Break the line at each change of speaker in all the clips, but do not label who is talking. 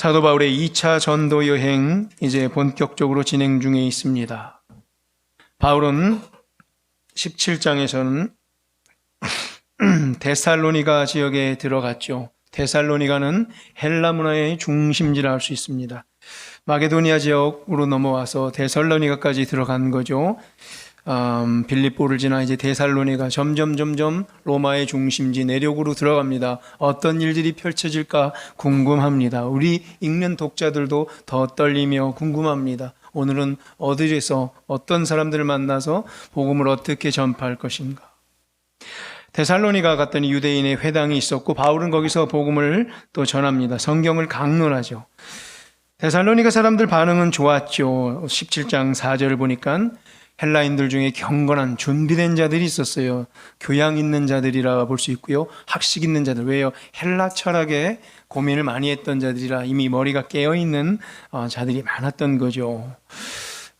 사도 바울의 2차 전도 여행 이제 본격적으로 진행 중에 있습니다. 바울은 17장에서는 데살로니가 지역에 들어갔죠. 데살로니가는 헬라 문화의 중심지라 할 수 있습니다. 마게도니아 지역으로 넘어와서 데살로니가까지 들어간 거죠. 빌립보를 지나 이제 데살로니가 점점 로마의 중심지 내륙으로 들어갑니다. 어떤 일들이 펼쳐질까 궁금합니다. 우리 읽는 독자들도 더 떨리며 궁금합니다. 오늘은 어디에서 어떤 사람들을 만나서 복음을 어떻게 전파할 것인가. 데살로니가 갔더니 유대인의 회당이 있었고 바울은 거기서 복음을 또 전합니다. 성경을 강론하죠. 데살로니가 사람들 반응은 좋았죠. 17장 4절을 보니까 헬라인들 중에 경건한 준비된 자들이 있었어요. 교양 있는 자들이라 볼 수 있고요. 학식 있는 자들. 왜요? 헬라 철학에 고민을 많이 했던 자들이라 이미 머리가 깨어있는 자들이 많았던 거죠.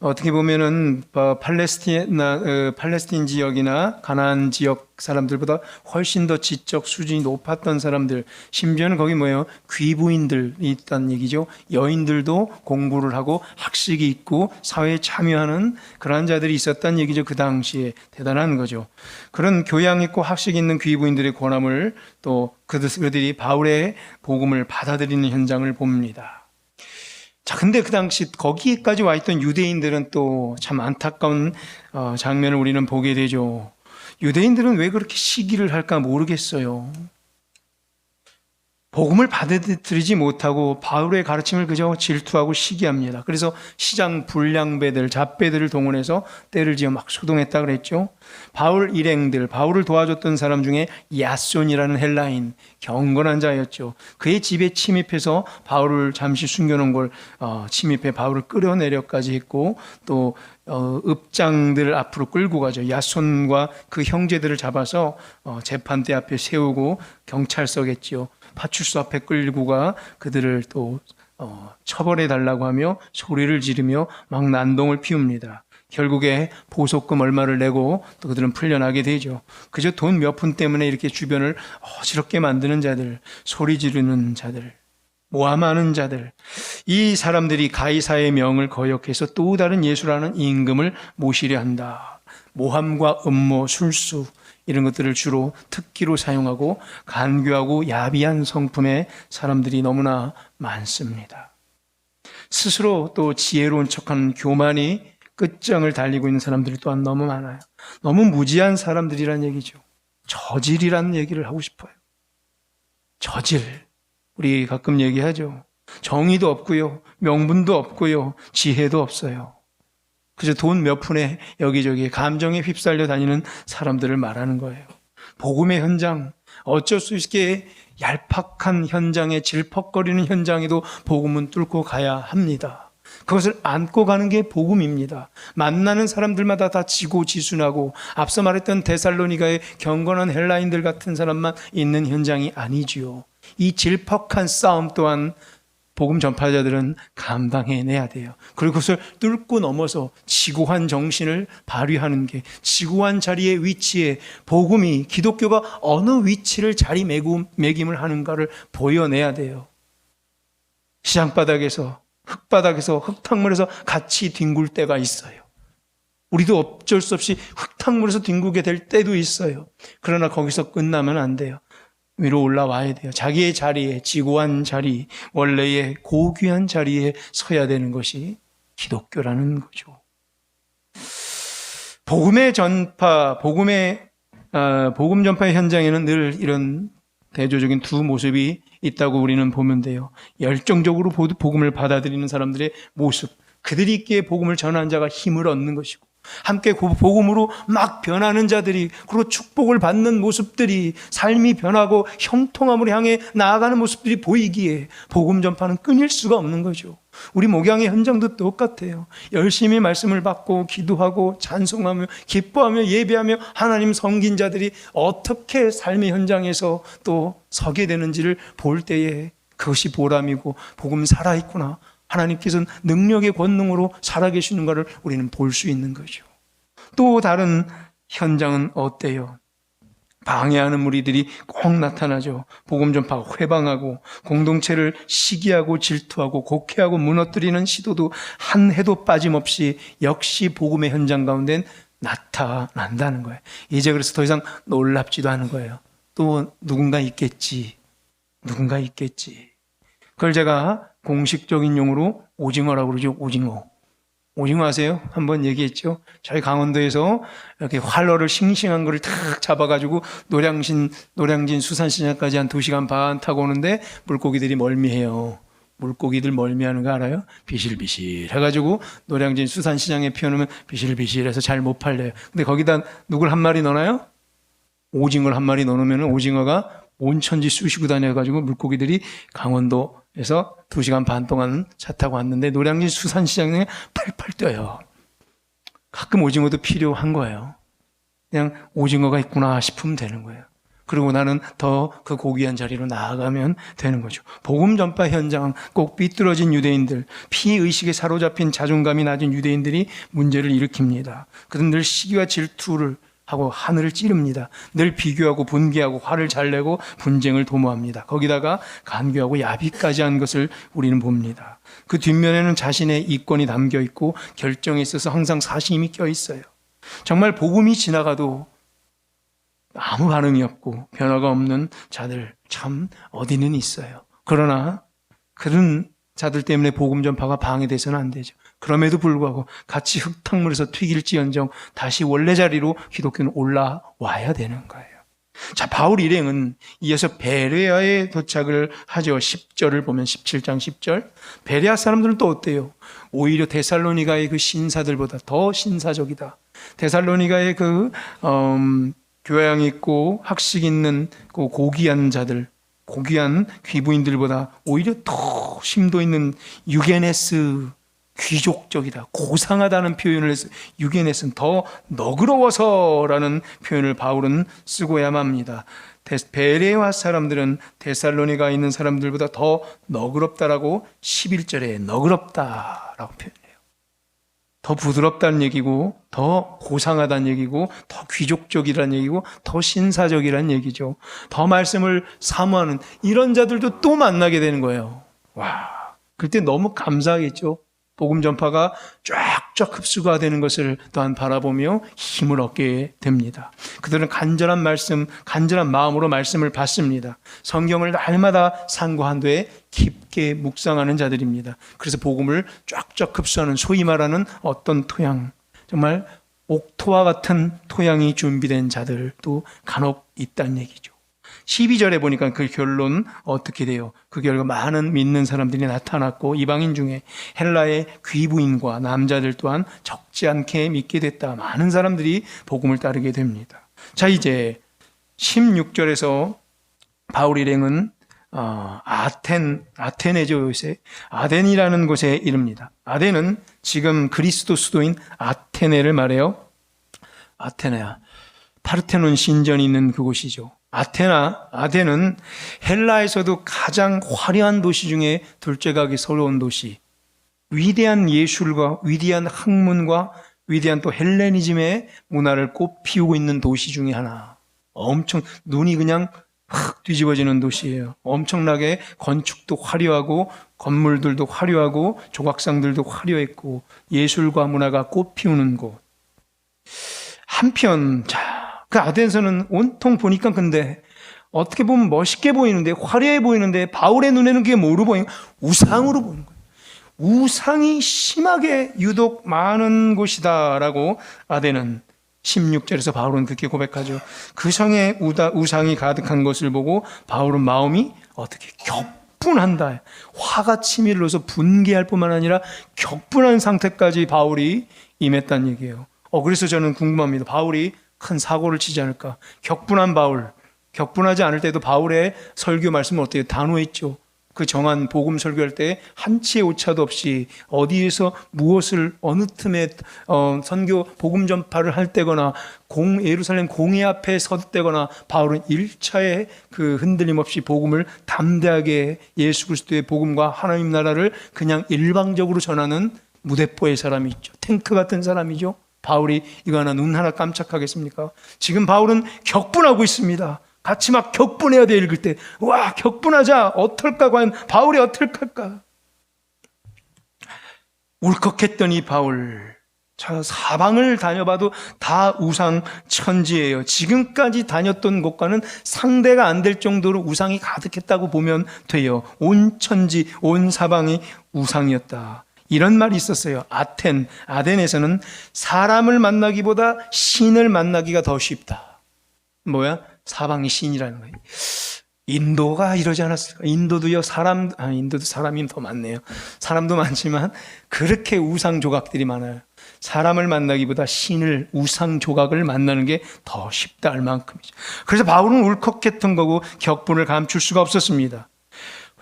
어떻게 보면은 팔레스틴 지역이나 가나안 지역 사람들보다 훨씬 더 지적 수준이 높았던 사람들, 심지어는 거기 뭐예요? 귀부인들이 있다는 얘기죠. 여인들도 공부를 하고 학식이 있고 사회에 참여하는 그러한 자들이 있었다는 얘기죠. 그 당시에 대단한 거죠. 그런 교양 있고 학식 있는 귀부인들의 권함을 또 그들이 바울의 복음을 받아들이는 현장을 봅니다. 자, 근데 그 당시 거기까지 와 있던 유대인들은 또 참 안타까운 장면을 우리는 보게 되죠. 유대인들은 왜 그렇게 시기를 할까 모르겠어요. 복음을 받아들이지 못하고 바울의 가르침을 그저 질투하고 시기합니다. 그래서 시장 불량배들, 잡배들을 동원해서 때를 지어 막 소동했다 그랬죠. 바울 일행들, 바울을 도와줬던 사람 중에 야손이라는 헬라인, 경건한 자였죠. 그의 집에 침입해서 바울을 잠시 숨겨놓은 걸 침입해 바울을 끌어내려까지 했고 또 읍장들 앞으로 끌고 가죠. 야손과 그 형제들을 잡아서 재판대 앞에 세우고 경찰서겠지요. 파출소 앞에 끌고 가 그들을 또 처벌해 달라고 하며 소리를 지르며 막 난동을 피웁니다. 결국에 보석금 얼마를 내고 또 그들은 풀려나게 되죠. 그저 돈 몇 푼 때문에 이렇게 주변을 어지럽게 만드는 자들, 소리 지르는 자들, 모함하는 자들, 이 사람들이 가이사의 명을 거역해서 또 다른 예수라는 임금을 모시려 한다. 모함과 음모, 술수 이런 것들을 주로 특기로 사용하고 간교하고 야비한 성품의 사람들이 너무나 많습니다. 스스로 또 지혜로운 척하는 교만이 끝장을 달리고 있는 사람들이 또한 너무 많아요. 너무 무지한 사람들이란 얘기죠. 저질이라는 얘기를 하고 싶어요. 저질. 우리 가끔 얘기하죠. 정의도 없고요. 명분도 없고요. 지혜도 없어요. 그저 돈 몇 푼에 여기저기 감정에 휩쓸려 다니는 사람들을 말하는 거예요. 복음의 현장, 어쩔 수 없게 얄팍한 현장에 질퍽거리는 현장에도 복음은 뚫고 가야 합니다. 그것을 안고 가는 게 복음입니다. 만나는 사람들마다 다 지고지순하고 앞서 말했던 데살로니가의 경건한 헬라인들 같은 사람만 있는 현장이 아니지요. 이 질퍽한 싸움 또한 복음 전파자들은 감당해내야 돼요. 그리고 그것을 뚫고 넘어서 지구한 정신을 발휘하는 게 지구한 자리의 위치에 복음이 기독교가 어느 위치를 자리매김을 하는가를 보여내야 돼요. 시장바닥에서 흙바닥에서 흙탕물에서 같이 뒹굴 때가 있어요. 우리도 어쩔 수 없이 흙탕물에서 뒹굴게 될 때도 있어요. 그러나 거기서 끝나면 안 돼요. 위로 올라와야 돼요. 자기의 자리에, 지고한 자리, 원래의 고귀한 자리에 서야 되는 것이 기독교라는 거죠. 복음의 전파, 복음 전파의 현장에는 늘 이런 대조적인 두 모습이 있다고 우리는 보면 돼요. 열정적으로 복음을 받아들이는 사람들의 모습, 그들이 있기에 복음을 전하는 자가 힘을 얻는 것이고, 함께 복음으로 막 변하는 자들이, 그리고 축복을 받는 모습들이, 삶이 변하고 형통함을 향해 나아가는 모습들이 보이기에 복음 전파는 끊일 수가 없는 거죠. 우리 목양의 현장도 똑같아요. 열심히 말씀을 받고 기도하고 찬송하며 기뻐하며 예배하며 하나님 섬긴 자들이 어떻게 삶의 현장에서 또 서게 되는지를 볼 때에 그것이 보람이고 복음 살아있구나, 하나님께서는 능력의 권능으로 살아계시는 것을 우리는 볼 수 있는 거죠. 또 다른 현장은 어때요? 방해하는 무리들이 꼭 나타나죠. 복음 전파가 회방하고 공동체를 시기하고 질투하고 곡해하고 무너뜨리는 시도도 한 해도 빠짐없이 역시 복음의 현장 가운데 나타난다는 거예요. 이제 그래서 더 이상 놀랍지도 않은 거예요. 또 누군가 있겠지. 그걸 제가 공식적인 용어로 오징어라고 그러죠. 오징어 아세요? 한번 얘기했죠. 저희 강원도에서 이렇게 활어를 싱싱한 거를 탁 잡아가지고 노량진 수산시장까지 한 2시간 반 타고 오는데 물고기들이 멀미해요. 물고기들 멀미하는 거 알아요? 비실비실 해가지고 노량진 수산시장에 피워놓으면 비실비실해서 잘 못 팔려요. 근데 거기다 누굴 한 마리 넣어놔요? 오징어를 한 마리 넣어놓으면 오징어가 온천지 쑤시고 다녀가지고 물고기들이 강원도에서 2시간 반 동안 차 타고 왔는데 노량진 수산시장에 팔팔 뛰어요. 가끔 오징어도 필요한 거예요. 그냥 오징어가 있구나 싶으면 되는 거예요. 그리고 나는 더 그 고귀한 자리로 나아가면 되는 거죠. 복음 전파 현장, 꼭 삐뚤어진 유대인들, 피의식에 사로잡힌 자존감이 낮은 유대인들이 문제를 일으킵니다. 그들은 늘 시기와 질투를 하고 하늘을 찌릅니다. 늘 비교하고 분개하고 화를 잘 내고 분쟁을 도모합니다. 거기다가 간교하고 야비까지 한 것을 우리는 봅니다. 그 뒷면에는 자신의 이권이 담겨 있고 결정에 있어서 항상 사심이 껴 있어요. 정말 복음이 지나가도 아무 반응이 없고 변화가 없는 자들 참 어디는 있어요. 그러나 그런 자들 때문에 복음 전파가 방해돼서는 안 되죠. 그럼에도 불구하고 같이 흙탕물에서 튀길지언정 다시 원래 자리로 기독교는 올라와야 되는 거예요. 자, 바울 일행은 이어서 베레아에 도착을 하죠. 10절을 보면 17장 10절. 베레아 사람들은 또 어때요? 오히려 데살로니가의 그 신사들보다 더 신사적이다. 데살로니가의 그 교양 있고 학식 있는 그 고귀한 자들, 고귀한 귀부인들보다 오히려 더 심도 있는 유게네스, 귀족적이다, 고상하다는 표현을 해서 유게네스는 더 너그러워서라는 표현을 바울은 쓰고야만 합니다. 베레아 사람들은 데살로니가에 있는 사람들보다 더 너그럽다라고 11절에 너그럽다라고 표현해요. 더 부드럽다는 얘기고 더 고상하다는 얘기고 더 귀족적이라는 얘기고 더 신사적이라는 얘기죠. 더 말씀을 사모하는 이런 자들도 또 만나게 되는 거예요. 와, 그때 너무 감사하겠죠. 복음 전파가 쫙쫙 흡수가 되는 것을 또한 바라보며 힘을 얻게 됩니다. 그들은 간절한 말씀, 간절한 마음으로 말씀을 받습니다. 성경을 날마다 산고한도에 깊게 묵상하는 자들입니다. 그래서 복음을 쫙쫙 흡수하는 소위 말하는 어떤 토양, 정말 옥토와 같은 토양이 준비된 자들도 간혹 있다는 얘기죠. 12절에 보니까 그 결론 어떻게 돼요? 그 결과 많은 믿는 사람들이 나타났고 이방인 중에 헬라의 귀부인과 남자들 또한 적지 않게 믿게 됐다. 많은 사람들이 복음을 따르게 됩니다. 자, 이제 16절에서 바울 일행은 아테네죠, 요새. 아덴이라는 곳에 이릅니다. 아덴은 지금 그리스도 수도인 아테네를 말해요. 아테네야. 파르테논 신전이 있는 그곳이죠. 아덴은 헬라에서도 가장 화려한 도시 중에 둘째 가기 서러운 도시. 위대한 예술과 위대한 학문과 위대한 또 헬레니즘의 문화를 꽃피우고 있는 도시 중에 하나. 엄청 눈이 그냥 확 뒤집어지는 도시예요. 엄청나게 건축도 화려하고 건물들도 화려하고 조각상들도 화려했고 예술과 문화가 꽃피우는 곳. 한편 그 아덴에서는 온통 보니까 근데 어떻게 보면 멋있게 보이는데 화려해 보이는데 바울의 눈에는 그게 뭐로 보이는 거예요? 우상으로 보이는 거예요. 우상이 심하게 유독 많은 곳이다라고 아덴은 16절에서 바울은 그렇게 고백하죠. 그 성에 우상이 가득한 것을 보고 바울은 마음이 어떻게 격분한다. 화가 치밀어서 분개할 뿐만 아니라 격분한 상태까지 바울이 임했다는 얘기예요. 그래서 저는 궁금합니다. 바울이 큰 사고를 치지 않을까? 격분한 바울, 격분하지 않을 때도 바울의 설교 말씀은 어때요? 단호했죠. 그 정한 복음 설교할 때 한치의 오차도 없이 어디에서 무엇을 어느 틈에 선교 복음 전파를 할 때거나 예루살렘 공회 앞에 섰대거나 바울은 1차의 그 흔들림 없이 복음을 담대하게 예수 그리스도의 복음과 하나님 나라를 그냥 일방적으로 전하는 무대포의 사람이 있죠. 탱크 같은 사람이죠. 바울이 이거 하나 눈 하나 깜짝하겠습니까? 지금 바울은 격분하고 있습니다. 같이 막 격분해야 돼. 읽을 때 와 격분하자. 어떨까 과연 바울이 어떨까? 울컥했던 이 바울, 저 사방을 다녀봐도 다 우상 천지예요. 지금까지 다녔던 곳과는 상대가 안 될 정도로 우상이 가득했다고 보면 돼요. 온 천지, 온 사방이 우상이었다. 이런 말이 있었어요. 아덴에서는 사람을 만나기보다 신을 만나기가 더 쉽다. 뭐야? 사방이 신이라는 거예요. 인도가 이러지 않았을까? 인도도요, 인도도 사람이 더 많네요. 사람도 많지만 그렇게 우상 조각들이 많아요. 사람을 만나기보다 신을, 우상 조각을 만나는 게 더 쉽다 할 만큼이죠. 그래서 바울은 울컥했던 거고 격분을 감출 수가 없었습니다.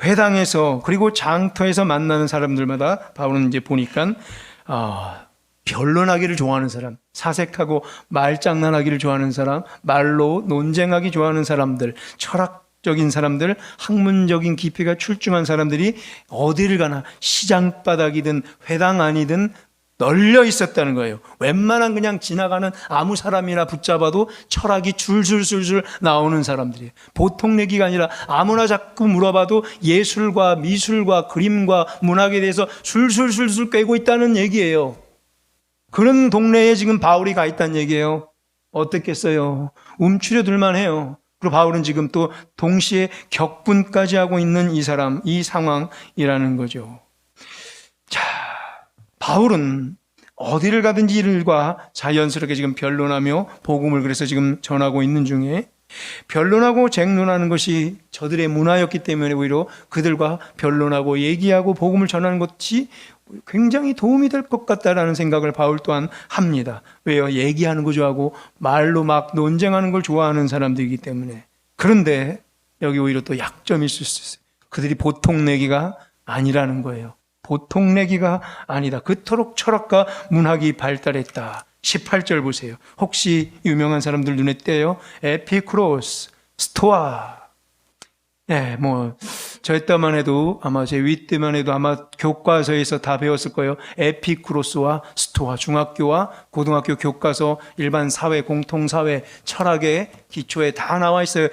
회당에서 그리고 장터에서 만나는 사람들마다 바울은 이제 보니까 변론하기를 좋아하는 사람, 사색하고 말장난하기를 좋아하는 사람, 말로 논쟁하기 좋아하는 사람들, 철학적인 사람들, 학문적인 깊이가 출중한 사람들이 어디를 가나 시장바닥이든 회당 아니든 널려 있었다는 거예요. 웬만한 그냥 지나가는 아무 사람이나 붙잡아도 철학이 줄줄줄줄 나오는 사람들이에요. 보통 내기가 아니라 아무나 자꾸 물어봐도 예술과 미술과 그림과 문학에 대해서 술술술술 꿰고 있다는 얘기예요. 그런 동네에 지금 바울이 가 있다는 얘기예요. 어떻겠어요? 움츠려들만 해요. 그리고 바울은 지금 또 동시에 격분까지 하고 있는 이 사람, 이 상황이라는 거죠. 자, 바울은 어디를 가든지 일과 자연스럽게 지금 변론하며 복음을 그래서 지금 전하고 있는 중에 변론하고 쟁론하는 것이 저들의 문화였기 때문에 오히려 그들과 변론하고 얘기하고 복음을 전하는 것이 굉장히 도움이 될 것 같다라는 생각을 바울 또한 합니다. 왜요? 얘기하는 거 좋아하고 말로 막 논쟁하는 걸 좋아하는 사람들이기 때문에. 그런데 여기 오히려 또 약점이 있을 수 있어요. 그들이 보통 내기가 아니라는 거예요. 보통 내기가 아니다. 그토록 철학과 문학이 발달했다. 18절 보세요. 혹시 유명한 사람들 눈에 띄어요? 에피쿠로스, 스토아. 네, 저 때만 해도 아마 제 위 때만 해도 아마 교과서에서 다 배웠을 거예요. 에피쿠로스와 스토아, 중학교와 고등학교 교과서, 일반 사회, 공통사회, 철학의 기초에 다 나와 있어요.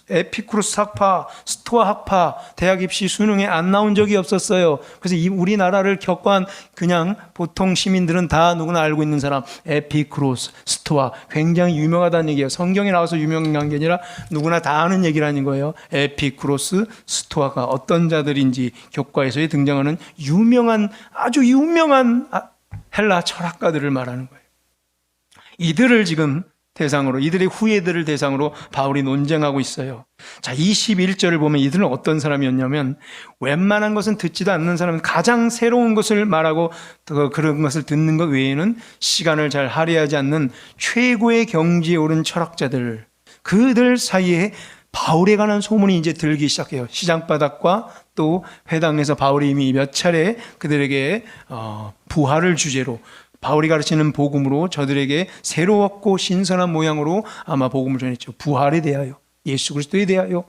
에피쿠로스 학파, 스토아 학파, 대학 입시 수능에 안 나온 적이 없었어요. 그래서 우리나라를 격과한 그냥 보통 시민들은 다 누구나 알고 있는 사람, 에피쿠로스, 스토아, 굉장히 유명하다는 얘기예요. 성경에 나와서 유명한 게 아니라 누구나 다 아는 얘기라는 거예요. 에피쿠로스, 스토아가 어떤 자들인지 교과에서 등장하는 아주 유명한 헬라 철학가들을 말하는 거예요. 이들을 지금 대상으로, 이들의 후예들을 대상으로 바울이 논쟁하고 있어요. 자, 21절을 보면 이들은 어떤 사람이었냐면 웬만한 것은 듣지도 않는 사람은 가장 새로운 것을 말하고 그런 것을 듣는 것 외에는 시간을 잘 할애하지 않는 최고의 경지에 오른 철학자들, 그들 사이에 바울에 관한 소문이 이제 들기 시작해요. 시장바닥과 또 회당에서 바울이 이미 몇 차례 그들에게 부활을 주제로 바울이 가르치는 복음으로 저들에게 새로웠고 신선한 모양으로 아마 복음을 전했죠. 부활에 대하여, 예수 그리스도에 대하여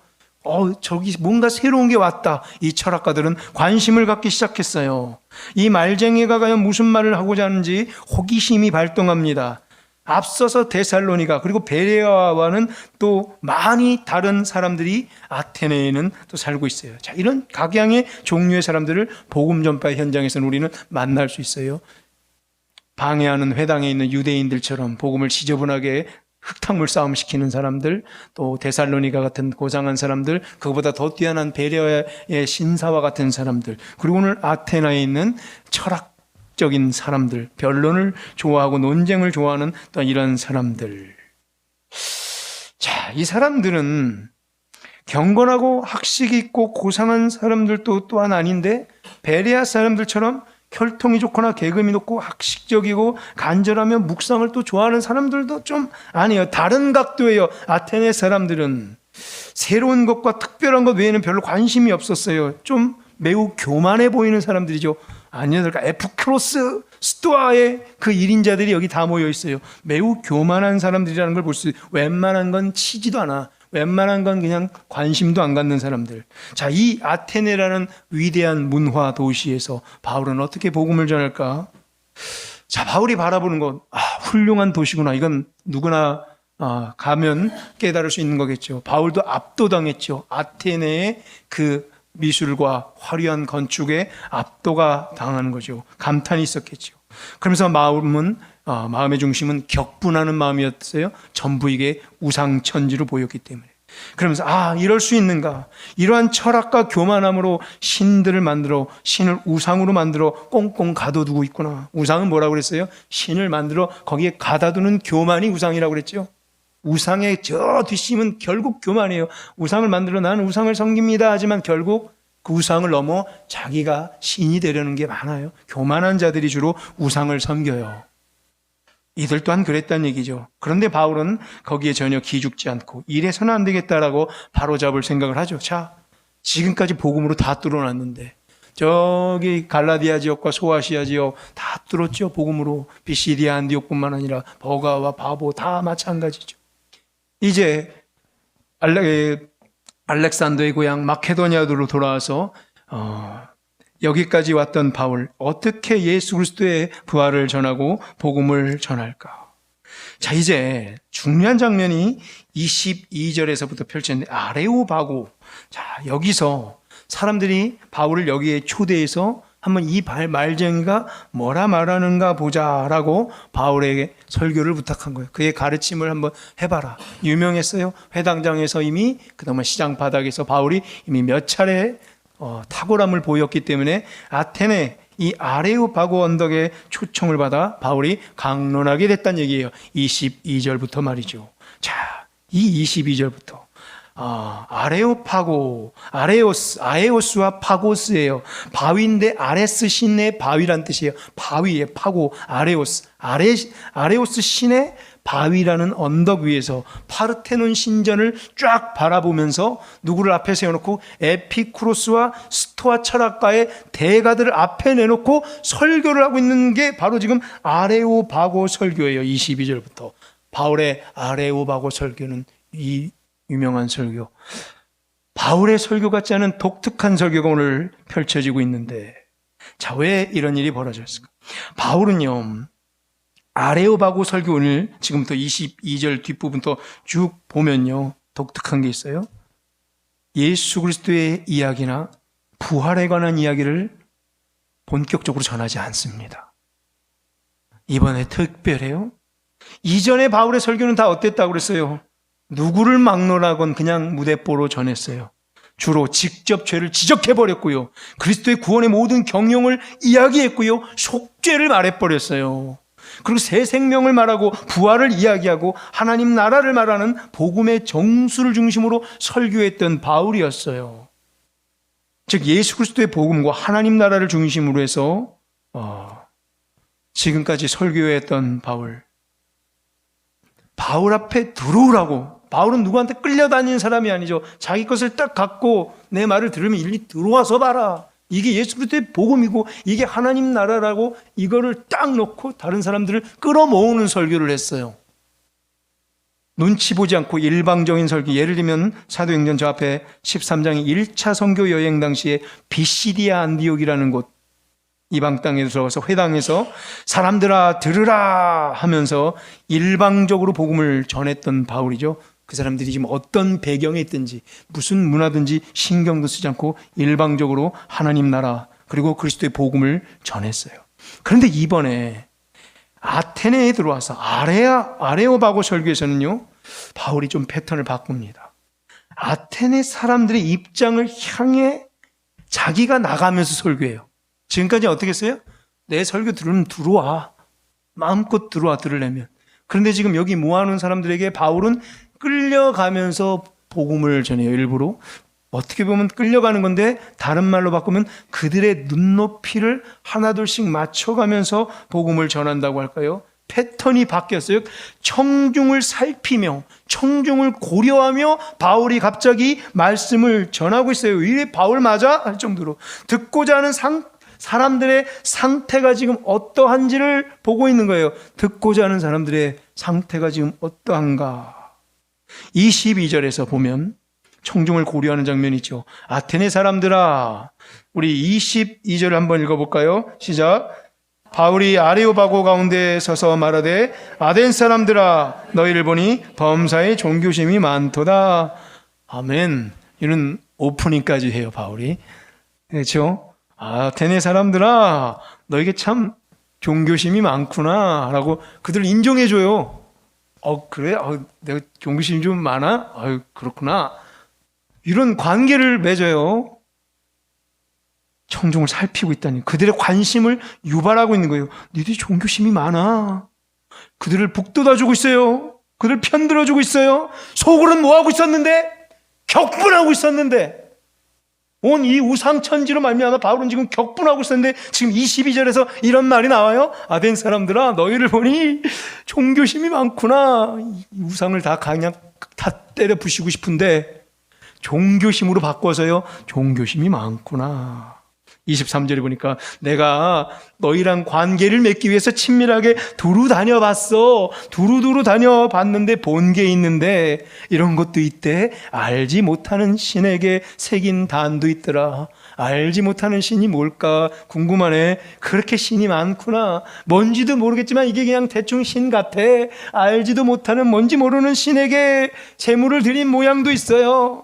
저기 뭔가 새로운 게 왔다. 이 철학가들은 관심을 갖기 시작했어요. 이 말쟁이가 과연 무슨 말을 하고자 하는지 호기심이 발동합니다. 앞서서 데살로니가 그리고 베레아와는 또 많이 다른 사람들이 아테네에는 또 살고 있어요. 자, 이런 각양의 종류의 사람들을 복음 전파 현장에서는 우리는 만날 수 있어요. 방해하는 회당에 있는 유대인들처럼 복음을 지저분하게 흙탕물 싸움 시키는 사람들, 또 데살로니가 같은 고상한 사람들, 그보다 더 뛰어난 베레아의 신사와 같은 사람들, 그리고 오늘 아테나에 있는 철학적인 사람들, 변론을 좋아하고 논쟁을 좋아하는 또 이런 사람들. 자, 이 사람들은 경건하고 학식 있고 고상한 사람들도 또한 아닌데 베레아 사람들처럼 혈통이 좋거나 계급이 높고 학식적이고 간절하며 묵상을 또 좋아하는 사람들도 좀 아니에요. 다른 각도예요. 아테네 사람들은 새로운 것과 특별한 것 외에는 별로 관심이 없었어요. 좀 매우 교만해 보이는 사람들이죠. 아니었을까? 에피쿠로스, 스토아의 그 1인자들이 여기 다 모여 있어요. 매우 교만한 사람들이라는 걸 볼 수 있어요. 웬만한 건 치지도 않아. 웬만한 건 그냥 관심도 안 갖는 사람들. 자, 이 아테네라는 위대한 문화 도시에서 바울은 어떻게 복음을 전할까? 자, 바울이 바라보는 것, 훌륭한 도시구나. 이건 누구나 가면 깨달을 수 있는 거겠죠. 바울도 압도당했죠. 아테네의 그 미술과 화려한 건축에 압도가 당하는 거죠. 감탄이 있었겠죠. 그러면서 마음의 중심은 격분하는 마음이었어요. 전부 이게 우상천지로 보였기 때문에. 그러면서 이럴 수 있는가? 이러한 철학과 교만함으로 신들을 만들어 신을 우상으로 만들어 꽁꽁 가둬두고 있구나. 우상은 뭐라고 그랬어요? 신을 만들어 거기에 가둬두는 교만이 우상이라고 그랬죠. 우상의 저 뒷심은 결국 교만이에요. 우상을 만들어 나는 우상을 섬깁니다 하지만 결국 그 우상을 넘어 자기가 신이 되려는 게 많아요. 교만한 자들이 주로 우상을 섬겨요. 이들 또한 그랬다는 얘기죠. 그런데 바울은 거기에 전혀 기죽지 않고 이래서는 안 되겠다라고 바로잡을 생각을 하죠. 자, 지금까지 복음으로 다 뚫어놨는데 저기 갈라디아 지역과 소아시아 지역 다 뚫었죠. 복음으로. 비시디아 안디옥뿐만 아니라 버가와 바보 다 마찬가지죠. 이제 알렉산더의 고향 마케도니아로 돌아와서 여기까지 왔던 바울, 어떻게 예수 그리스도의 부활을 전하고 복음을 전할까? 자, 이제 중요한 장면이 22절에서부터 펼쳐지는데 아레오바고. 자, 여기서 사람들이 바울을 여기에 초대해서 한번 이 말쟁이가 뭐라 말하는가 보자라고 바울에게 설교를 부탁한 거예요. 그의 가르침을 한번 해봐라. 유명했어요. 회당장에서 이미 그동안 시장 바닥에서 바울이 이미 몇 차례 탁월함을 보였기 때문에 아테네 이 아레오파고 언덕에 초청을 받아 바울이 강론하게 됐다는 얘기예요. 22절부터 말이죠. 자, 이 22절부터 아레오파고, 아에오스와 파고스예요. 바위인데 아레스 신의 바위란 뜻이에요. 바위에 파고, 아레오스 신의 바위라는 언덕 위에서 파르테논 신전을 쫙 바라보면서 누구를 앞에 세워놓고 에피쿠로스와 스토아 철학가의 대가들을 앞에 내놓고 설교를 하고 있는 게 바로 지금 아레오바고 설교예요. 22절부터. 바울의 아레오바고 설교는 이 유명한 설교. 바울의 설교 같지 않은 독특한 설교가 오늘 펼쳐지고 있는데, 자, 왜 이런 일이 벌어졌을까? 바울은요, 아레오바고 설교 오늘 지금부터 22절 뒷부분부터 쭉 보면요, 독특한 게 있어요. 예수 그리스도의 이야기나 부활에 관한 이야기를 본격적으로 전하지 않습니다. 이번에 특별해요. 이전에 바울의 설교는 다 어땠다고 그랬어요? 누구를 막론하건 그냥 무대뽀로 전했어요. 주로 직접 죄를 지적해버렸고요. 그리스도의 구원의 모든 경영을 이야기했고요. 속죄를 말해버렸어요. 그리고 새 생명을 말하고 부활을 이야기하고 하나님 나라를 말하는 복음의 정수를 중심으로 설교했던 바울이었어요. 즉 예수 그리스도의 복음과 하나님 나라를 중심으로 해서 지금까지 설교했던 바울 앞에 들어오라고. 바울은 누구한테 끌려다니는 사람이 아니죠. 자기 것을 딱 갖고 내 말을 들으면 일리 들어와서 봐라. 이게 예수 그리스도의 복음이고 이게 하나님 나라라고 이거를 딱 놓고 다른 사람들을 끌어모으는 설교를 했어요. 눈치 보지 않고 일방적인 설교. 예를 들면 사도행전 저 앞에 13장의 1차 선교 여행 당시에 비시디아 안디옥이라는 곳, 이방 땅에 들어가서 회당에서 사람들아 들으라 하면서 일방적으로 복음을 전했던 바울이죠. 그 사람들이 지금 어떤 배경에 있든지 무슨 문화든지 신경도 쓰지 않고 일방적으로 하나님 나라 그리고 그리스도의 복음을 전했어요. 그런데 이번에 아테네에 들어와서 아레오바고 설교에서는요, 바울이 좀 패턴을 바꿉니다. 아테네 사람들의 입장을 향해 자기가 나가면서 설교해요. 지금까지 어떻게 했어요? 내 설교 들으면 들어와. 마음껏 들어와, 들으려면. 그런데 지금 여기 모아놓은 사람들에게 바울은 끌려가면서 복음을 전해요. 일부러. 어떻게 보면 끌려가는 건데 다른 말로 바꾸면 그들의 눈높이를 하나둘씩 맞춰가면서 복음을 전한다고 할까요? 패턴이 바뀌었어요. 청중을 살피며 청중을 고려하며 바울이 갑자기 말씀을 전하고 있어요. 이래 바울 맞아? 할 정도로 듣고자 하는 사람들의 상태가 지금 어떠한지를 보고 있는 거예요. 듣고자 하는 사람들의 상태가 지금 어떠한가. 22절에서 보면 청중을 고려하는 장면이 있죠. 아테네 사람들아, 우리 22절 한번 읽어볼까요? 시작. 바울이 아레오바고 가운데 서서 말하되 아덴 사람들아 너희를 보니 범사에 종교심이 많도다. 아멘. 이런 오프닝까지 해요, 바울이. 그렇죠? 아테네 사람들아 너에게 참 종교심이 많구나 라고 그들을 인정해줘요. 그래? 내가 종교심이 좀 많아? 그렇구나. 이런 관계를 맺어요. 청중을 살피고 있다니, 그들의 관심을 유발하고 있는 거예요. 너희들이 종교심이 많아. 그들을 북돋아주고 있어요. 그들을 편들어주고 있어요. 속으로는 뭐하고 있었는데? 격분하고 있었는데, 온 이 우상천지로 말미암아 바울은 지금 격분하고 있었는데 지금 22절에서 이런 말이 나와요. 아덴 사람들아 너희를 보니 종교심이 많구나. 이 우상을 다 그냥 다 때려 부시고 싶은데 종교심으로 바꿔서요, 종교심이 많구나. 23절에 보니까 내가 너희랑 관계를 맺기 위해서 친밀하게 두루 다녀봤어. 두루두루 다녀봤는데 본 게 있는데 이런 것도 있대. 알지 못하는 신에게 새긴 단도 있더라. 알지 못하는 신이 뭘까 궁금하네. 그렇게 신이 많구나. 뭔지도 모르겠지만 이게 그냥 대충 신 같아. 알지도 못하는 뭔지 모르는 신에게 제물을 드린 모양도 있어요.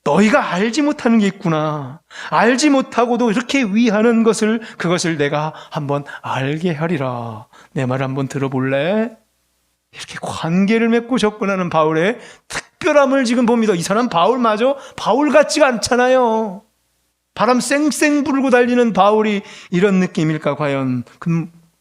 너희가 알지 못하는 게 있구나. 알지 못하고도 이렇게 위하는 그것을 내가 한번 알게 하리라. 내 말 한번 들어볼래? 이렇게 관계를 맺고 접근하는 바울의 특별함을 지금 봅니다. 이 사람 바울마저 바울 같지가 않잖아요. 바람 쌩쌩 불고 달리는 바울이 이런 느낌일까 과연?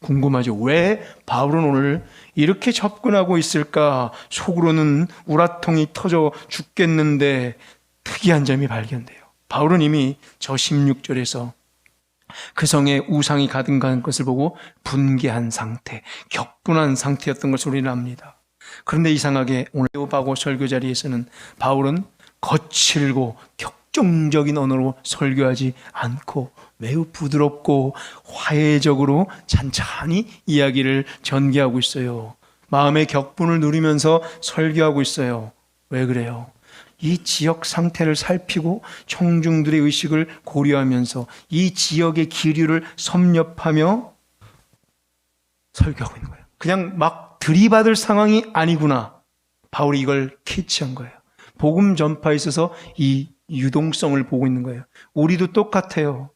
궁금하죠. 왜 바울은 오늘 이렇게 접근하고 있을까? 속으로는 우라통이 터져 죽겠는데 특이한 점이 발견돼요. 바울은 이미 저 16절에서 그 성에 우상이 가득한 것을 보고 분개한 상태, 격분한 상태였던 것을 우리는 압니다. 그런데 이상하게 오늘 아레오바고 설교 자리에서는 바울은 거칠고 격정적인 언어로 설교하지 않고 매우 부드럽고 화해적으로 찬찬히 이야기를 전개하고 있어요. 마음의 격분을 누리면서 설교하고 있어요. 왜 그래요? 이 지역 상태를 살피고 청중들의 의식을 고려하면서 이 지역의 기류를 섭렵하며 설교하고 있는 거예요. 그냥 막 들이받을 상황이 아니구나. 바울이 이걸 캐치한 거예요. 복음 전파에 있어서 이 유동성을 보고 있는 거예요. 우리도 똑같아요.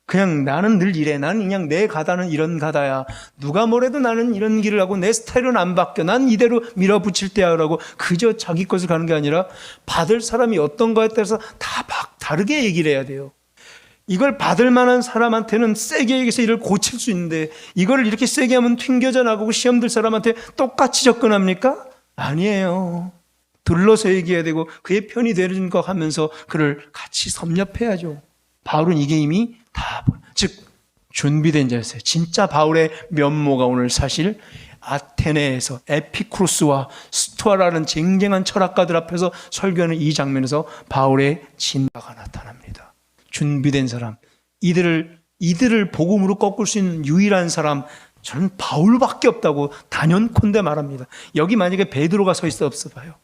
그냥 나는 늘 이래. 나는 그냥 내 가다는 이런 가다야. 누가 뭐래도 나는 이런 길을 하고 내 스타일은 안 바뀌어. 난 이대로 밀어붙일 때야 라고 그저 자기 것을 가는 게 아니라 받을 사람이 어떤가에 따라서 다 막 다르게 얘기를 해야 돼요. 이걸 받을 만한 사람한테는 세게 얘기해서 이를 고칠 수 있는데 이걸 이렇게 세게 하면 튕겨져 나가고 시험 들 사람한테 똑같이 접근합니까? 아니에요. 둘러서 얘기해야 되고 그의 편이 되는 거 하면서 그를 같이 섭렵해야죠. 바울은 이게 이미 즉 준비된 자였어요. 진짜 바울의 면모가 오늘 사실 아테네에서 에피쿠로스와 스토아라는 쟁쟁한 철학가들 앞에서 설교하는 이 장면에서 바울의 진가가 나타납니다. 준비된 사람, 이들을 복음으로 꺾을 수 있는 유일한 사람, 저는 바울밖에 없다고 단연컨대 말합니다. 여기 만약에 베드로가 서 있어 봐요.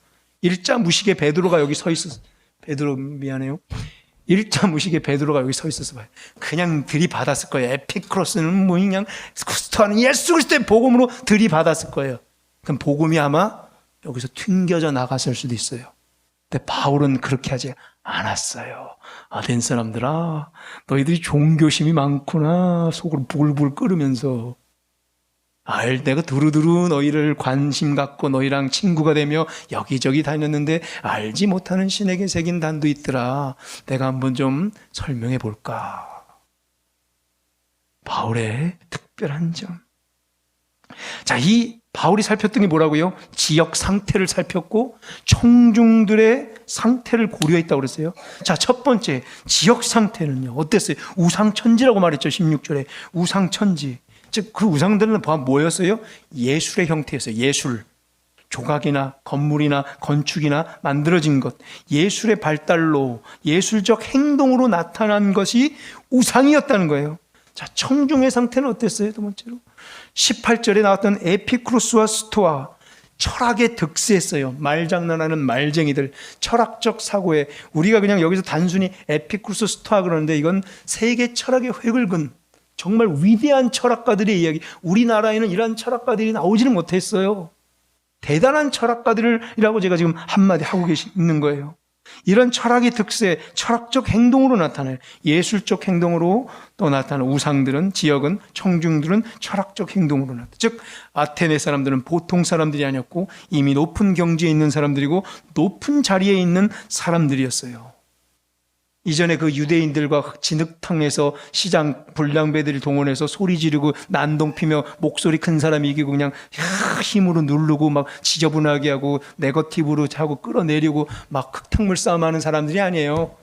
일자 무식의 베드로가 여기 서 있어. 베드로 미안해요. 일자 무식의 베드로가 여기 서 있어서 봐요. 그냥 들이받았을 거예요. 에피크로스는 뭐 그냥 스토아는 예수 그리스도의 복음으로 들이받았을 거예요. 그럼 복음이 아마 여기서 튕겨져 나갔을 수도 있어요. 근데 바울은 그렇게 하지 않았어요. 아덴 사람들아, 너희들이 종교심이 많구나. 속으로 불불 끓으면서 내가 두루두루 너희를 관심 갖고 너희랑 친구가 되며 여기저기 다녔는데 알지 못하는 신에게 새긴 단도 있더라. 내가 한번 좀 설명해 볼까. 바울의 특별한 점. 자, 이 바울이 살폈던 게 뭐라고요? 지역 상태를 살폈고 청중들의 상태를 고려했다고 그랬어요. 자, 첫 번째 지역 상태는요. 어땠어요? 우상천지라고 말했죠. 16절에 우상천지. 즉 그 우상들은 뭐였어요? 예술의 형태였어요. 예술. 조각이나 건물이나 건축이나 만들어진 것, 예술의 발달로 예술적 행동으로 나타난 것이 우상이었다는 거예요. 자, 청중의 상태는 어땠어요? 두 번째로 18절에 나왔던 에피쿠로스와 스토아, 철학에 득세했어요. 말장난하는 말쟁이들, 철학적 사고에. 우리가 그냥 여기서 단순히 에피쿠로스 스토아 그러는데 이건 세계 철학의 획을 근 정말 위대한 철학가들의 이야기, 우리나라에는 이런 철학가들이 나오지는 못했어요. 대단한 철학가들이라고 제가 지금 한마디 하고 있는 거예요. 이런 철학의 특세, 철학적 행동으로 나타나요. 예술적 행동으로 또 나타나는 우상들은, 지역은, 청중들은 철학적 행동으로 나타나요. 즉 아테네 사람들은 보통 사람들이 아니었고 이미 높은 경지에 있는 사람들이고 높은 자리에 있는 사람들이었어요. 이전에 그 유대인들과 진흙탕에서 시장 불량배들을 동원해서 소리 지르고 난동 피며 목소리 큰 사람이 이기고 그냥 힘으로 누르고 막 지저분하게 하고 네거티브로 하고 끌어내리고 막 흙탕물 싸움하는 사람들이 아니에요.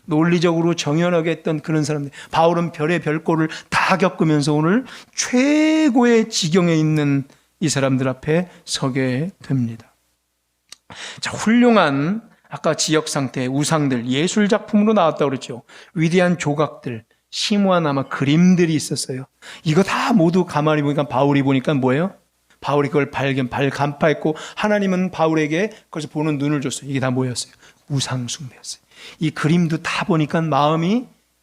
논리적으로 정연하게 했던 그런 사람들. 바울은 별의 별꼴을 다 겪으면서 오늘 최고의 지경에 있는 이 사람들 앞에 서게 됩니다. 자, 훌륭한 아까 지역 상태, 우상들, 예술 작품으로 나왔다고 그랬죠. 위대한 조각들, 심오한 아마 그림들이 있었어요. 이거 다 모두 가만히 보니까 바울이 보니까 뭐예요? 바울이 그걸 간파했고 하나님은 바울에게 그것을 보는 눈을 줬어요. 이게 다 뭐였어요? 우상 숭배였어요. 이 그림도 다 보니까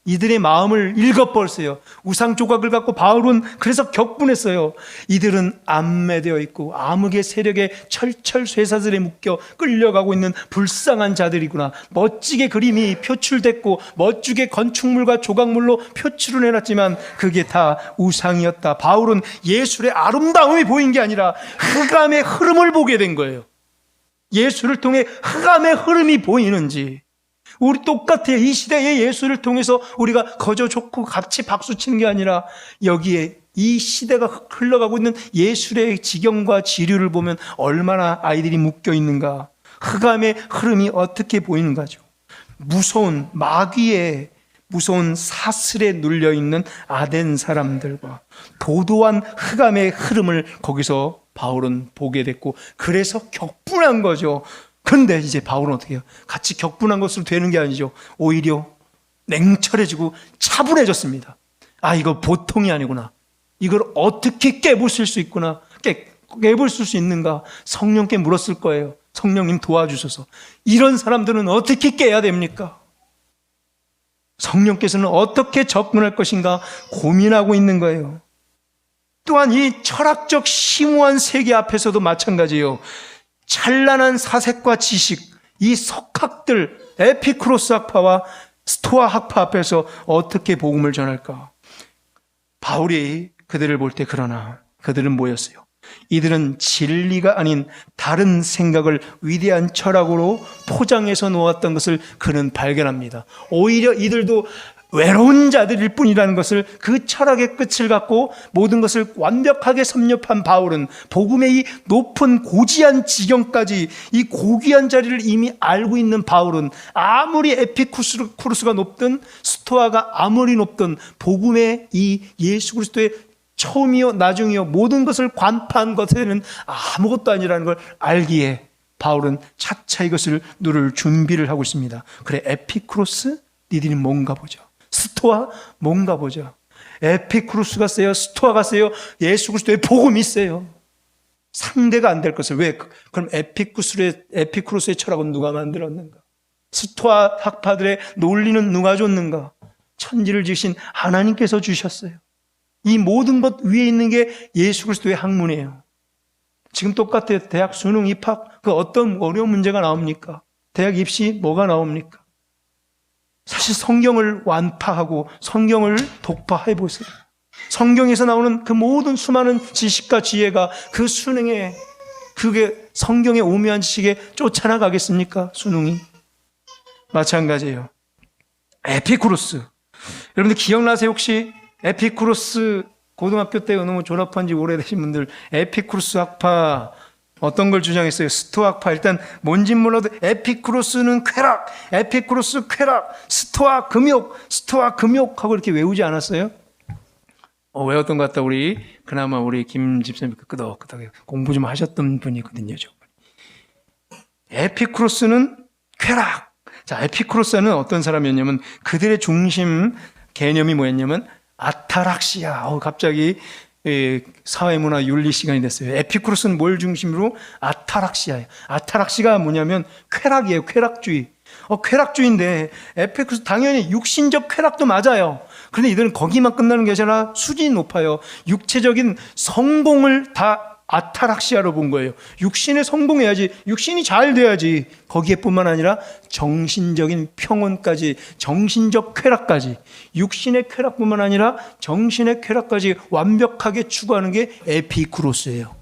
이들의 마음을 읽어버렸어요. 우상 조각을 갖고 바울은 그래서 격분했어요. 이들은 암매되어 있고 암흑의 세력에 철철 쇠사슬에 묶여 끌려가고 있는 불쌍한 자들이구나. 멋지게 그림이 표출됐고 멋지게 건축물과 조각물로 표출을 해놨지만 그게 다 우상이었다. 바울은 예술의 아름다움이 보인 게 아니라 흑암의 흐름을 보게 된 거예요. 예술을 통해 흑암의 흐름이 보이는지, 우리 똑같아요. 이 시대의 예술을 통해서 우리가 거저 좋고 같이 박수 치는 게 아니라 여기에 이 시대가 흘러가고 있는 예술의 지경과 지류를 보면 얼마나 아이들이 묶여 있는가, 흑암의 흐름이 어떻게 보이는가죠. 무서운 마귀의 무서운 사슬에 눌려있는 아덴 사람들과 도도한 흑암의 흐름을 거기서 바울은 보게 됐고 그래서 격분한 거죠. 그런데 이제 바울은 어떻게 해요? 같이 격분한 것으로 되는 게 아니죠. 오히려 냉철해지고 차분해졌습니다. 아, 이거 보통이 아니구나. 이걸 어떻게 깨부술 수 있구나. 깨부술 수 있는가. 성령께 물었을 거예요. 성령님 도와주셔서. 이런 사람들은 어떻게 깨야 됩니까? 성령께서는 어떻게 접근할 것인가 고민하고 있는 거예요. 또한 이 철학적 심오한 세계 앞에서도 마찬가지예요. 찬란한 사색과 지식, 이 석학들, 에피쿠로스 학파와 스토아 학파 앞에서 어떻게 복음을 전할까? 바울이 그들을 볼 때 그러나 그들은 뭐였어요? 이들은 진리가 아닌 다른 생각을 위대한 철학으로 포장해서 놓았던 것을 그는 발견합니다. 오히려 이들도 외로운 자들일 뿐이라는 것을, 그 철학의 끝을 갖고 모든 것을 완벽하게 섭렵한 바울은 복음의 이 높은 고지한 지경까지, 이 고귀한 자리를 이미 알고 있는 바울은 아무리 에피쿠로스가 높든 스토아가 아무리 높든 복음의 이 예수 그리스도의 처음이요 나중이요 모든 것을 관파한 것에는 아무것도 아니라는 걸 알기에 바울은 차차 이것을 누를 준비를 하고 있습니다. 그래, 에피쿠로스 니들이 뭔가 보자. 스토아 뭔가 보자. 에피쿠로스가 세요, 스토아가 세요, 예수 그리스도의 복음이 세요. 상대가 안 될 것을. 왜? 그럼 에피쿠로스의 철학은 누가 만들었는가? 스토아 학파들의 논리는 누가 줬는가? 천지를 지으신 하나님께서 주셨어요. 이 모든 것 위에 있는 게 예수 그리스도의 학문이에요. 지금 똑같아요. 대학 수능 입학, 그 어떤 어려운 문제가 나옵니까? 대학 입시 뭐가 나옵니까? 사실 성경을 완파하고 성경을 독파해 보세요. 성경에서 나오는 그 모든 수많은 지식과 지혜가 그 수능에, 그게 성경의 오묘한 지식에 쫓아나가겠습니까? 수능이. 마찬가지예요. 에피쿠로스. 여러분들 기억나세요? 혹시 에피쿠로스 고등학교 때 너무 졸업한 지 오래되신 분들, 에피쿠로스 학파 어떤 걸 주장했어요? 스토아학파. 일단 뭔진 몰라도 에피쿠로스는 쾌락, 에피쿠로스 쾌락, 스토아 금욕, 스토아 금욕 하고 이렇게 외우지 않았어요? 외웠던 것 같다. 그나마 우리 김 집사님 끄덕끄덕 공부 좀 하셨던 분이거든요. 에피쿠로스는 쾌락. 자, 에피쿠로스는 어떤 사람이었냐면 그들의 중심 개념이 뭐였냐면 아타락시아. 갑자기 사회문화 윤리 시간이 됐어요. 에피쿠로스는 뭘 중심으로? 아타락시아예요. 아타락시가 뭐냐면 쾌락이에요. 쾌락주의. 쾌락주의인데 에피쿠로스 당연히 육신적 쾌락도 맞아요. 그런데 이들은 거기만 끝나는 게 아니라 수준이 높아요. 육체적인 성공을 다 아타락시아로 본 거예요. 육신에 성공해야지, 육신이 잘 돼야지. 거기에뿐만 아니라 정신적인 평온까지, 정신적 쾌락까지, 육신의 쾌락뿐만 아니라 정신의 쾌락까지 완벽하게 추구하는 게 에피쿠로스예요.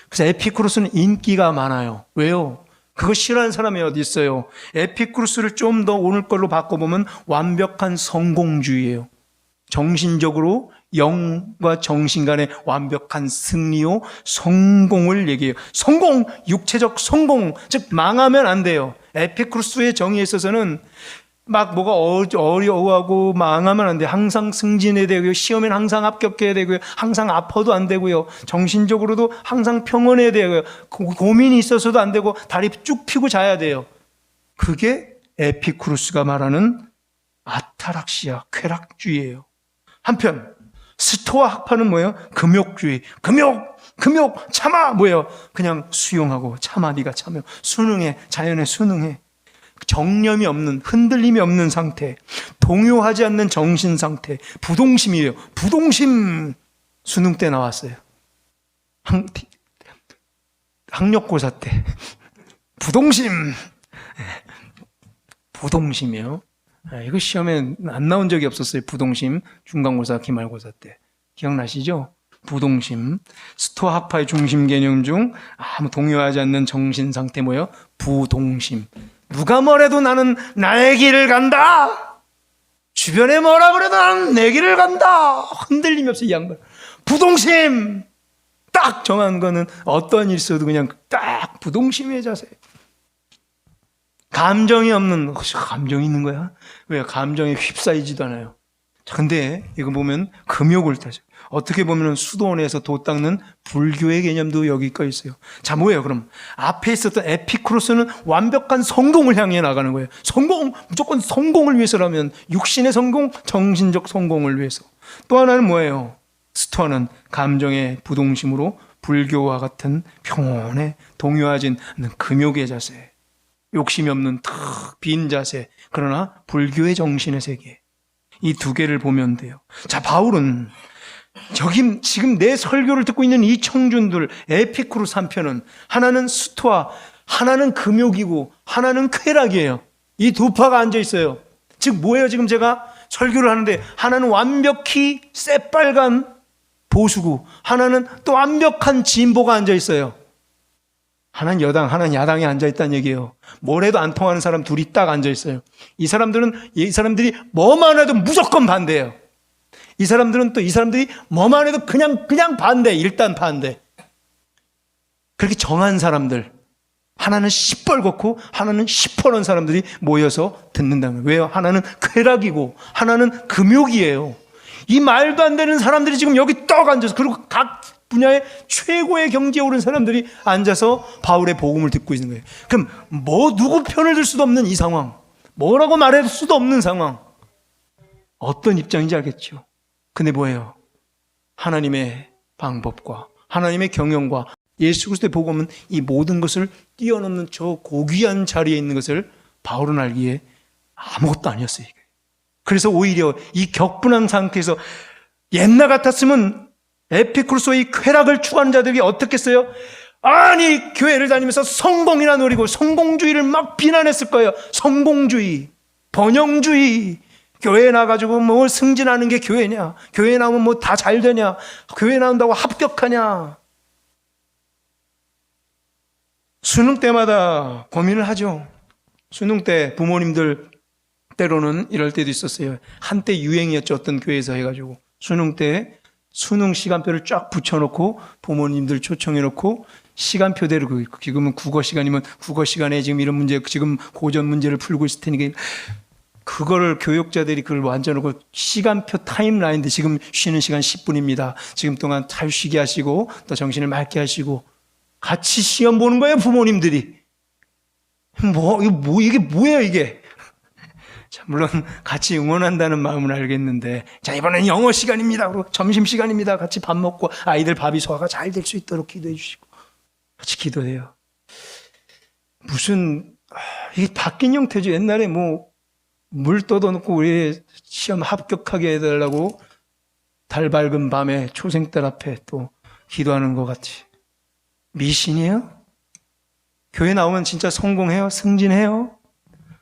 그래서 에피쿠로스는 인기가 많아요. 왜요? 그거 싫어하는 사람이 어디 있어요? 에피쿠로스를 좀 더 오늘 걸로 바꿔보면 완벽한 성공주의예요. 정신적으로 영과 정신 간의 완벽한 승리요, 성공을 얘기해요. 성공, 육체적 성공, 즉 망하면 안 돼요. 에피쿠로스의 정의에 있어서는 막 뭐가 어려워하고 망하면 안 돼요. 항상 승진해야 되고요. 시험에는 항상 합격해야 되고요. 항상 아파도 안 되고요. 정신적으로도 항상 평온해야 되고요. 고민이 있어서도 안 되고 다리 쭉 펴고 자야 돼요. 그게 에피쿠로스가 말하는 아타락시아, 쾌락주의예요. 한편 스토아 학파는 뭐예요? 금욕주의. 금욕, 참아, 뭐예요? 그냥 수용하고, 참아, 네가 참아. 순응해, 자연에 순응해. 정념이 없는, 흔들림이 없는 상태, 동요하지 않는 정신 상태, 부동심이에요. 부동심. 수능 때 나왔어요. 학력고사 때. 부동심이에요. 이거 시험에 안 나온 적이 없었어요. 부동심. 중간고사, 기말고사 때. 기억나시죠? 부동심. 스토아 학파의 중심 개념 중 아무 동요하지 않는 정신 상태 뭐예요? 부동심. 누가 뭐래도 나는 나의 길을 간다. 주변에 뭐라 그래도 나는 내 길을 간다. 흔들림이 없어 이 양반. 부동심. 딱 정한 거는 어떤 일 있어도 그냥 딱 부동심의 자세. 감정이 없는, 감정이 있는 거야? 왜? 감정에 휩싸이지도 않아요. 근데 이거 보면 금욕을 따져. 어떻게 보면 수도원에서 도 닦는 불교의 개념도 여기 거 있어요. 자, 뭐예요, 그럼? 앞에 있었던 에피쿠로스는 완벽한 성공을 향해 나가는 거예요. 성공! 무조건 성공을 위해서라면, 육신의 성공, 정신적 성공을 위해서. 또 하나는 뭐예요? 스토아는 감정의 부동심으로 불교와 같은 평온에 동요하진 않는 금욕의 자세. 욕심이 없는 탁 빈 자세. 그러나 불교의 정신의 세계. 이 두 개를 보면 돼요. 자, 바울은 저기 지금 내 설교를 듣고 있는 이 청중들, 에피쿠로스 한 편은 하나는 스토아, 하나는 금욕이고 하나는 쾌락이에요. 이 두 파가 앉아 있어요. 즉 뭐예요? 지금 제가 설교를 하는데 하나는 완벽히 새빨간 보수고 하나는 또 완벽한 진보가 앉아 있어요. 하나는 여당, 하나는 야당에 앉아 있다는 얘기예요. 뭘 해도 안 통하는 사람 둘이 딱 앉아 있어요. 이 사람들이 뭐만 해도 무조건 반대예요. 이 사람들이 뭐만 해도 그냥 반대, 일단 반대. 그렇게 정한 사람들, 하나는 시뻘겋고 하나는 시퍼런 사람들이 모여서 듣는다는 거예요. 왜요? 하나는 쾌락이고 하나는 금욕이에요. 이 말도 안 되는 사람들이 지금 여기 떡 앉아서, 그리고 각 분야의 최고의 경지에 오른 사람들이 앉아서 바울의 복음을 듣고 있는 거예요. 그럼 누구 편을 들 수도 없는 이 상황, 뭐라고 말할 수도 없는 상황, 어떤 입장인지 알겠죠? 근데 뭐예요? 하나님의 방법과 하나님의 경영과 예수 그리스도의 복음은 이 모든 것을 뛰어넘는 저 고귀한 자리에 있는 것을 바울은 알기에 아무것도 아니었어요. 그래서 오히려 이 격분한 상태에서 옛날 같았으면 에피쿠로스의 쾌락을 추구하는 자들이 어떻겠어요? 아니, 교회를 다니면서 성공이나 노리고 성공주의를 막 비난했을 거예요. 성공주의, 번영주의. 교회에 나가지고 뭐 승진하는 게 교회냐? 교회에 나오면 뭐 다 잘 되냐? 교회에 나온다고 합격하냐? 수능 때마다 고민을 하죠. 수능 때 부모님들 때로는 이럴 때도 있었어요. 한때 유행이었죠. 어떤 교회에서 해가지고 수능 때 수능 시간표를 쫙 붙여놓고 부모님들 초청해놓고 시간표대로, 지금은 국어 시간이면 국어 시간에 지금 이런 문제, 지금 고전 문제를 풀고 있을 테니까 그거를 교육자들이 그걸 완전하고 시간표 타임라인인데 지금 쉬는 시간 10분입니다. 지금 동안 잘 쉬게 하시고 또 정신을 맑게 하시고 같이 시험 보는 거예요, 부모님들이. 이게 뭐예요, 이게? 자, 물론 같이 응원한다는 마음은 알겠는데, 자, 이번엔 영어 시간입니다. 그리고 점심 시간입니다. 같이 밥 먹고 아이들 밥이 소화가 잘 될 수 있도록 기도해 주시고 같이 기도해요. 무슨 이게 바뀐 형태죠. 옛날에 물 떠넣고 우리 시험 합격하게 해달라고 달 밝은 밤에 초생딸 앞에 또 기도하는 것 같이. 미신이에요? 교회 나오면 진짜 성공해요? 승진해요?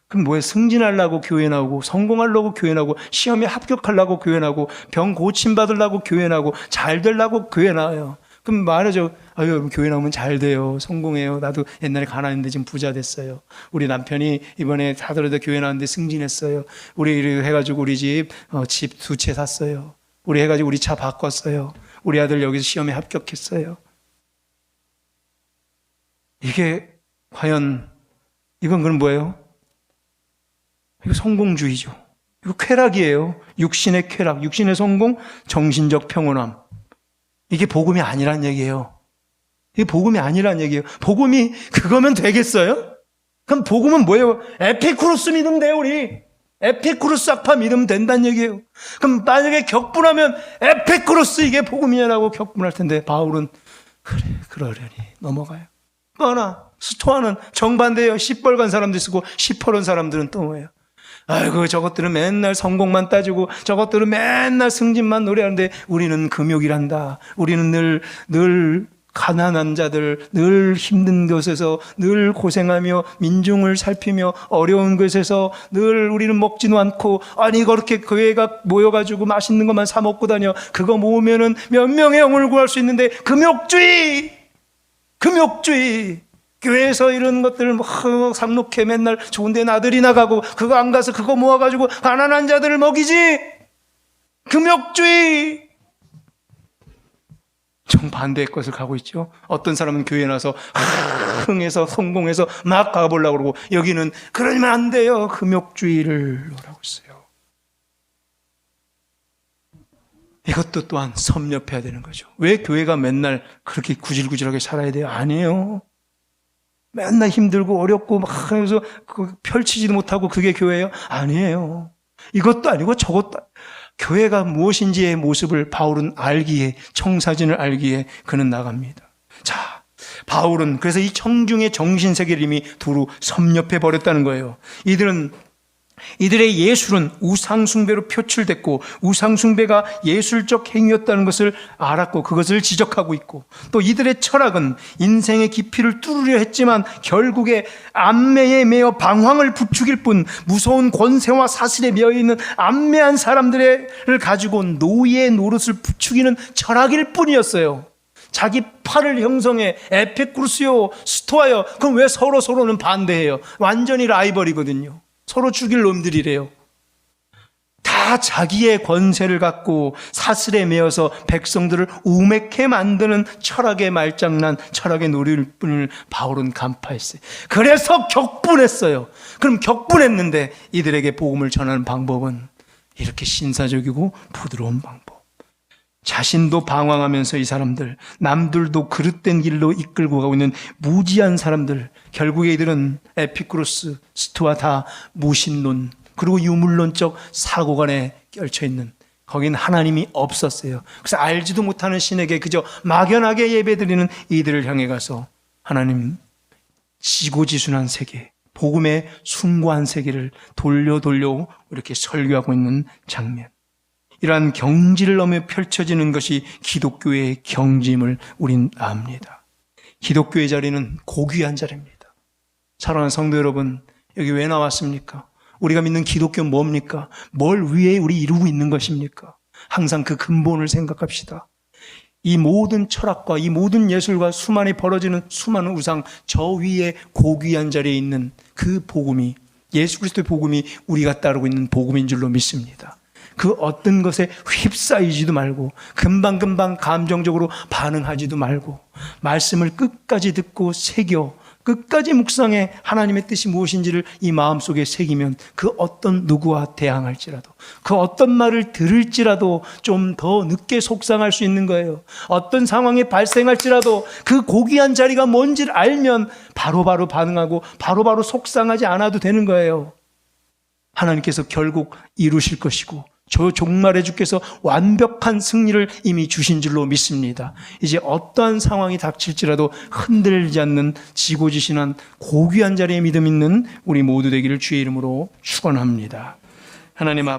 그럼 뭐예요? 승진하려고 교회 나오고, 성공하려고 교회 나오고, 시험에 합격하려고 교회 나오고, 병 고침받으려고 교회 나오고, 잘 되려고 교회 나와요. 그럼 말하죠. 아유, 여러분 교회 나오면 잘 돼요. 성공해요. 나도 옛날에 가난했는데 지금 부자 됐어요. 우리 남편이 이번에 다들어도 교회 나왔는데 승진했어요. 우리 해가지고 우리 집 2채 샀어요. 우리 해가지고 우리 차 바꿨어요. 우리 아들 여기서 시험에 합격했어요. 이게 과연 이건 그럼 뭐예요? 이거 성공주의죠. 이거 쾌락이에요. 육신의 쾌락, 육신의 성공, 정신적 평온함. 이게 복음이 아니란 얘기예요. 이게 복음이 아니란 얘기예요. 복음이 그거면 되겠어요? 그럼 복음은 뭐예요? 에피쿠로스 믿으면 돼요, 우리. 에피쿠로스 학파 믿으면 된다는 얘기예요. 그럼 만약에 격분하면 에피쿠로스 이게 복음이냐라고 격분할 텐데 바울은 그래, 그러려니 넘어가요. 그러나 스토아는 정반대예요. 시뻘건 사람도 있고 시퍼런 사람들은 또 뭐예요? 아이고 저것들은 맨날 성공만 따지고 저것들은 맨날 승진만 노래하는데 우리는 금욕이란다. 우리는 늘 가난한 자들, 늘 힘든 곳에서 늘 고생하며 민중을 살피며 어려운 곳에서 늘 우리는 먹지도 않고 아니 그렇게 교회가 모여가지고 맛있는 것만 사 먹고 다녀. 그거 모으면은 몇 명의 영혼을 구할 수 있는데 금욕주의. 교회에서 이런 것들 삭록해 맨날 좋은 데 나들이 나가고 그거 안 가서 그거 모아가지고 가난한 자들을 먹이지. 금욕주의. 정반대의 것을 가고 있죠. 어떤 사람은 교회에 나서 흥해서 성공해서 막 가보려고 그러고 여기는 그러면 안 돼요. 금욕주의를 하고 있어요. 이것도 또한 섭렵해야 되는 거죠. 왜 교회가 맨날 그렇게 구질구질하게 살아야 돼요? 아니에요. 맨날 힘들고 어렵고 막 해서 펼치지도 못하고 그게 교회예요? 아니에요. 이것도 아니고 저것도 교회가 무엇인지의 모습을 바울은 알기에 청사진을 알기에 그는 나갑니다. 자, 바울은 그래서 이 청중의 정신세계를 이미 두루 섭렵해 버렸다는 거예요. 이들의 예술은 우상숭배로 표출됐고 우상숭배가 예술적 행위였다는 것을 알았고 그것을 지적하고 있고 또 이들의 철학은 인생의 깊이를 뚫으려 했지만 결국에 안매에 매여 방황을 부추길 뿐 무서운 권세와 사슬에 매여있는 안매한 사람들을 가지고 노예의 노릇을 부추기는 철학일 뿐이었어요. 자기 팔을 형성해 에피쿠르스요 스토아요. 그럼 왜 서로는 반대해요? 완전히 라이벌이거든요. 서로 죽일 놈들이래요. 다 자기의 권세를 갖고 사슬에 매어서 백성들을 우매케 만드는 철학의 말장난, 철학의 놀이일 뿐을 바울은 간파했어요. 그래서 격분했어요. 그럼 격분했는데 이들에게 복음을 전하는 방법은 이렇게 신사적이고 부드러운 방법. 자신도 방황하면서 이 사람들, 남들도 그릇된 길로 이끌고 가고 있는 무지한 사람들, 결국에 이들은 에피쿠로스, 스토아 다 무신론, 그리고 유물론적 사고관에 얽혀있는, 거긴 하나님이 없었어요. 그래서 알지도 못하는 신에게 그저 막연하게 예배드리는 이들을 향해 가서 하나님 지고지순한 세계, 복음의 숭고한 세계를 돌려 이렇게 설교하고 있는 장면. 이러한 경지를 넘어 펼쳐지는 것이 기독교의 경지임을 우린 압니다. 기독교의 자리는 고귀한 자리입니다. 사랑하는 성도 여러분, 여기 왜 나왔습니까? 우리가 믿는 기독교는 뭡니까? 뭘 위에 우리 이루고 있는 것입니까? 항상 그 근본을 생각합시다. 이 모든 철학과 이 모든 예술과 수많이 벌어지는 수많은 우상, 저 위에 고귀한 자리에 있는 그 복음이, 예수 그리스도의 복음이 우리가 따르고 있는 복음인 줄로 믿습니다. 그 어떤 것에 휩싸이지도 말고 금방금방 감정적으로 반응하지도 말고 말씀을 끝까지 듣고 새겨 끝까지 묵상해 하나님의 뜻이 무엇인지를 이 마음속에 새기면 그 어떤 누구와 대항할지라도 그 어떤 말을 들을지라도 좀 더 늦게 속상할 수 있는 거예요. 어떤 상황이 발생할지라도 그 고귀한 자리가 뭔지를 알면 바로바로 반응하고 바로바로 속상하지 않아도 되는 거예요. 하나님께서 결국 이루실 것이고 저 종말의 주께서 완벽한 승리를 이미 주신 줄로 믿습니다. 이제 어떠한 상황이 닥칠지라도 흔들리지 않는 지고지신한 고귀한 자리에 믿음 있는 우리 모두 되기를 주의 이름으로 축원합니다. 하나님 앞